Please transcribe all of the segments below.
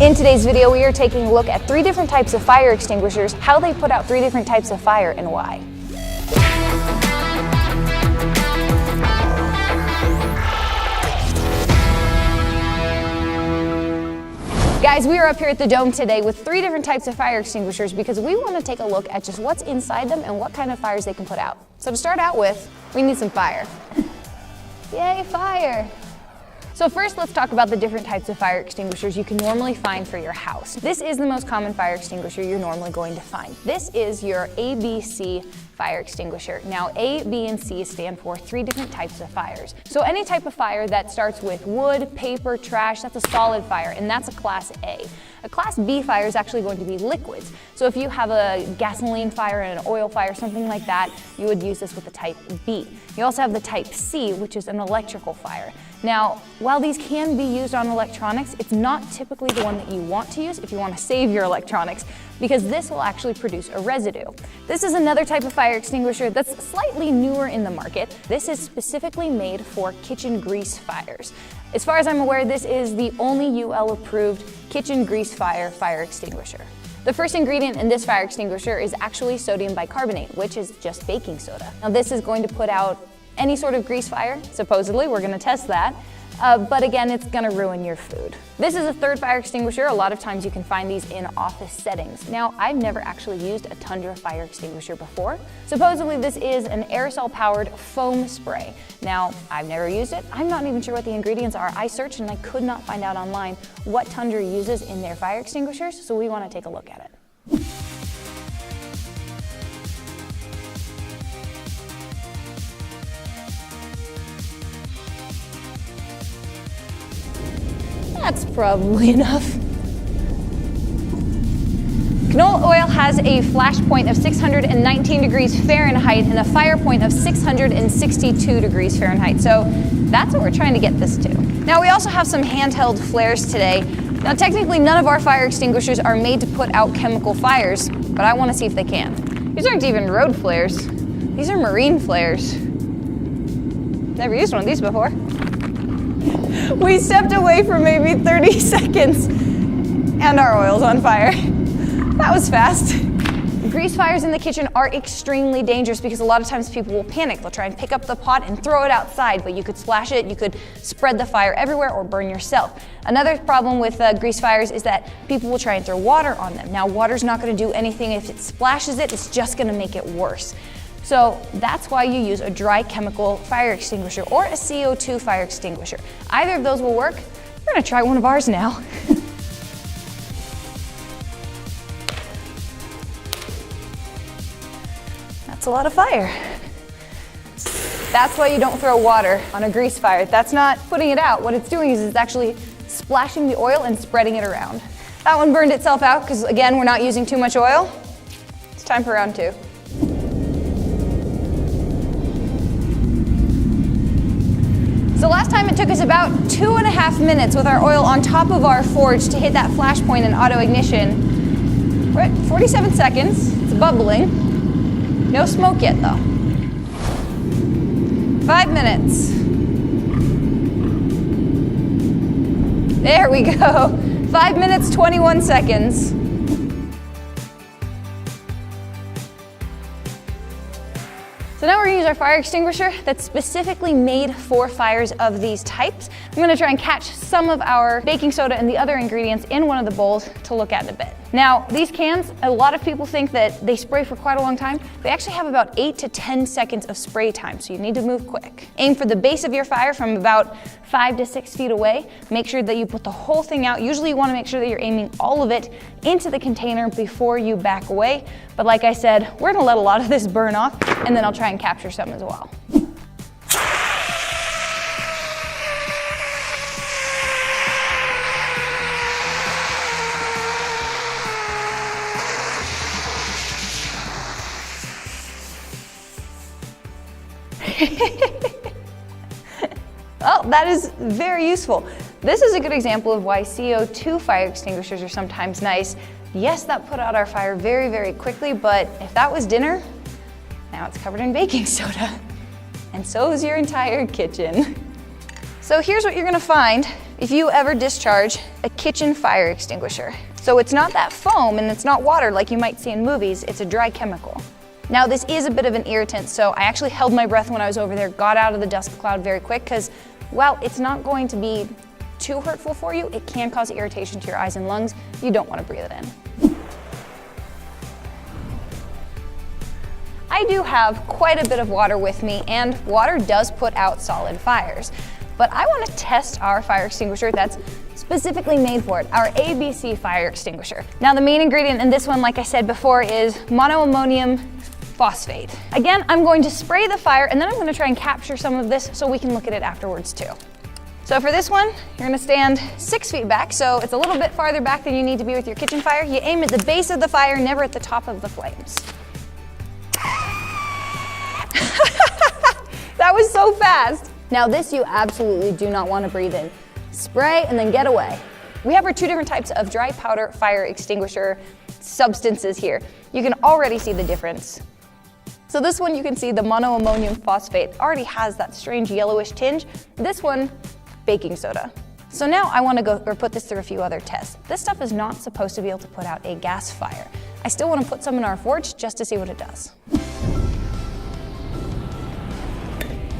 In today's video, we are taking a look at 3 different types of fire extinguishers, how they put out 3 different types of fire, and why. Guys, we are up here at the Dome today with 3 different types of fire extinguishers because we want to take a look at just what's inside them and what kind of fires they can put out. So to start out with, we need some fire. Yay, fire! So first, let's talk about the different types of fire extinguishers you can normally find for your house. This is the most common fire extinguisher you're normally going to find. This is your ABC fire extinguisher. Now, A, B, and C stand for 3 different types of fires. So any type of fire that starts with wood, paper, trash, that's a solid fire, and that's a Class A. A Class B fire is actually going to be liquids. So if you have a gasoline fire and an oil fire, something like that, you would use this with the type B. You also have the type C, which is an electrical fire. Now, while these can be used on electronics, it's not typically the one that you want to use if you want to save your electronics, because this will actually produce a residue. This is another type of fire extinguisher that's slightly newer in the market. This is specifically made for kitchen grease fires. As far as I'm aware, this is the only UL approved kitchen grease fire extinguisher. The first ingredient in this fire extinguisher is actually sodium bicarbonate, which is just baking soda. Now, this is going to put out any sort of grease fire, supposedly. We're going to test that. But again, it's going to ruin your food. This is a third fire extinguisher. A lot of times you can find these in office settings. Now, I've never actually used a Tundra fire extinguisher before. Supposedly, this is an aerosol-powered foam spray. Now, I've never used it. I'm not even sure what the ingredients are. I searched and I could not find out online what Tundra uses in their fire extinguishers, so we want to take a look at it. That's probably enough. Canola oil has a flash point of 619 degrees Fahrenheit and a fire point of 662 degrees Fahrenheit. So that's what we're trying to get this to. Now, we also have some handheld flares today. Now, technically, none of our fire extinguishers are made to put out chemical fires, but I want to see if they can. These aren't even road flares. These are marine flares. Never used one of these before. We stepped away for maybe 30 seconds and our oil's on fire. That was fast. Grease fires in the kitchen are extremely dangerous because a lot of times people will panic. They'll try and pick up the pot and throw it outside, but you could splash it, you could spread the fire everywhere or burn yourself. Another problem with grease fires is that people will try and throw water on them. Now, water's not going to do anything. If it splashes it, it's just going to make it worse. So that's why you use a dry chemical fire extinguisher or a CO2 fire extinguisher. Either of those will work. We're going to try one of ours now. That's a lot of fire. That's why you don't throw water on a grease fire. That's not putting it out. What it's doing is it's actually splashing the oil and spreading it around. That one burned itself out because, again, we're not using too much oil. It's time for round 2. So last time it took us about 2.5 minutes with our oil on top of our forge to hit that flash point in auto ignition. We're at 47 seconds. It's bubbling. No smoke yet though. 5 minutes. There we go. 5 minutes, 21 seconds. So now we're going to use our fire extinguisher that's specifically made for fires of these types. I'm going to try and catch some of our baking soda and the other ingredients in one of the bowls to look at in a bit. Now, these cans, a lot of people think that they spray for quite a long time. They actually have about 8 to 10 seconds of spray time, so you need to move quick. Aim for the base of your fire from about 5 to 6 feet away. Make sure that you put the whole thing out. Usually you want to make sure that you're aiming all of it into the container before you back away. But like I said, we're going to let a lot of this burn off, and then I'll try and capture some as well. Oh, that is very useful. This is a good example of why CO2 fire extinguishers are sometimes nice. Yes, that put out our fire very, very quickly, but if that was dinner, now it's covered in baking soda. And so is your entire kitchen. So here's what you're gonna find if you ever discharge a kitchen fire extinguisher. So it's not that foam and it's not water like you might see in movies, it's a dry chemical. Now this is a bit of an irritant, so I actually held my breath when I was over there, got out of the dust cloud very quick because, well, it's not going to be too hurtful for you. It can cause irritation to your eyes and lungs. You don't want to breathe it in. I do have quite a bit of water with me, and water does put out solid fires. But I want to test our fire extinguisher that's specifically made for it, our ABC fire extinguisher. Now the main ingredient in this one, like I said before, is monoammonium phosphate. Again, I'm going to spray the fire and then I'm going to try and capture some of this so we can look at it afterwards too. So for this one, you're going to stand 6 feet back, so it's a little bit farther back than you need to be with your kitchen fire. You aim at the base of the fire, never at the top of the flames. That was so fast. Now this you absolutely do not want to breathe in. Spray and then get away. We have our 2 different types of dry powder fire extinguisher substances here. You can already see the difference. So this one you can see the monoammonium phosphate already has that strange yellowish tinge. This one, baking soda. So now I want to put this through a few other tests. This stuff is not supposed to be able to put out a gas fire. I still want to put some in our forge just to see what it does.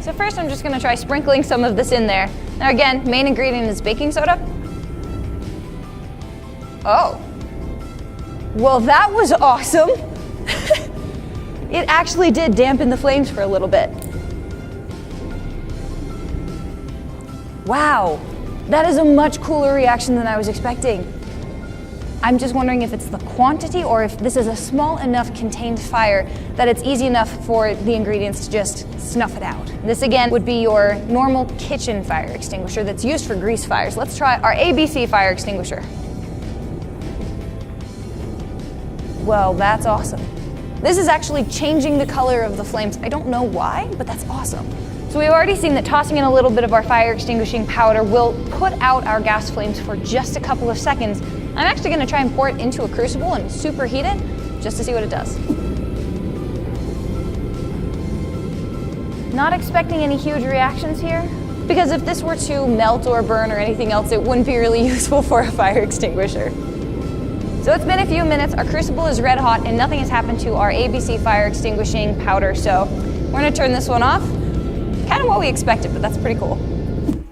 So first I'm just going to try sprinkling some of this in there. Now again, main ingredient is baking soda. Oh. Well, that was awesome. It actually did dampen the flames for a little bit. Wow, that is a much cooler reaction than I was expecting. I'm just wondering if it's the quantity or if this is a small enough contained fire that it's easy enough for the ingredients to just snuff it out. This again would be your normal kitchen fire extinguisher that's used for grease fires. Let's try our ABC fire extinguisher. Well, that's awesome. This is actually changing the color of the flames. I don't know why, but that's awesome. So we've already seen that tossing in a little bit of our fire extinguishing powder will put out our gas flames for just a couple of seconds. I'm actually going to try and pour it into a crucible and superheat it just to see what it does. Not expecting any huge reactions here, because if this were to melt or burn or anything else, it wouldn't be really useful for a fire extinguisher. So it's been a few minutes, our crucible is red hot, and nothing has happened to our ABC fire extinguishing powder, so we're going to turn this one off. Kind of what we expected, but that's pretty cool.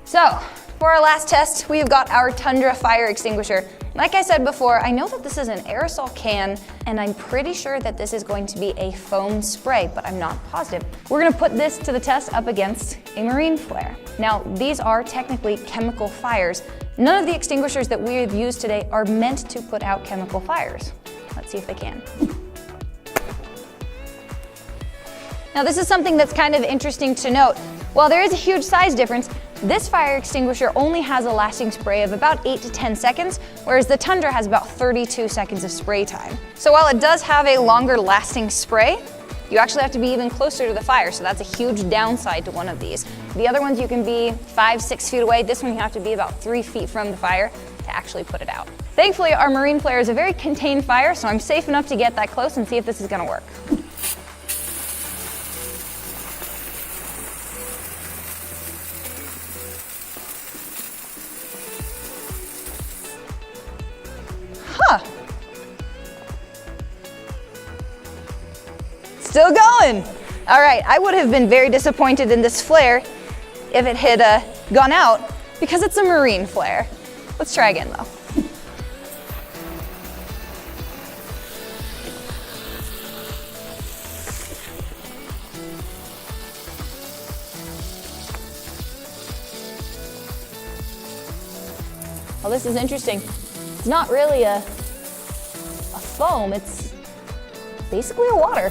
So, for our last test, we've got our Tundra fire extinguisher. Like I said before, I know that this is an aerosol can, and I'm pretty sure that this is going to be a foam spray, but I'm not positive. We're going to put this to the test up against a marine flare. Now, these are technically chemical fires. None of the extinguishers that we have used today are meant to put out chemical fires. Let's see if they can. Now, this is something that's kind of interesting to note. While there is a huge size difference, this fire extinguisher only has a lasting spray of about 8 to 10 seconds, whereas the Tundra has about 32 seconds of spray time. So while it does have a longer lasting spray, you actually have to be even closer to the fire, so that's a huge downside to one of these. The other ones you can be 5-6 feet away. This one you have to be about 3 feet from the fire to actually put it out. Thankfully, our marine flare is a very contained fire, so I'm safe enough to get that close and see if this is gonna work. Still going. All right, I would have been very disappointed in this flare if it had gone out because it's a marine flare. Let's try again though. Well, this is interesting. It's not really a foam, it's basically a water.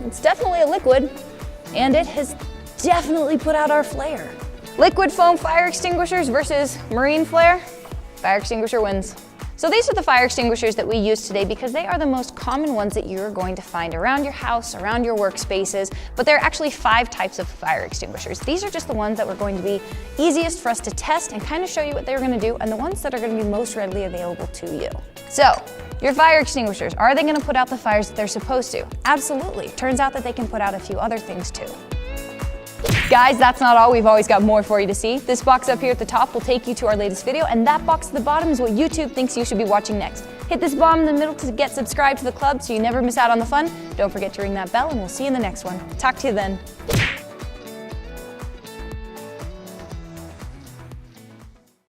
It's definitely a liquid, and it has definitely put out our flare. Liquid foam fire extinguishers versus marine flare, fire extinguisher wins. So these are the fire extinguishers that we use today because they are the most common ones that you're going to find around your house, around your workspaces, but there are actually 5 types of fire extinguishers. These are just the ones that were going to be easiest for us to test and kind of show you what they were going to do, and the ones that are going to be most readily available to you. So, your fire extinguishers, are they going to put out the fires that they're supposed to? Absolutely. Turns out that they can put out a few other things too. Guys, that's not all. We've always got more for you to see. This box up here at the top will take you to our latest video, and that box at the bottom is what YouTube thinks you should be watching next. Hit this bomb in the middle to get subscribed to the club so you never miss out on the fun. Don't forget to ring that bell, and we'll see you in the next one. Talk to you then.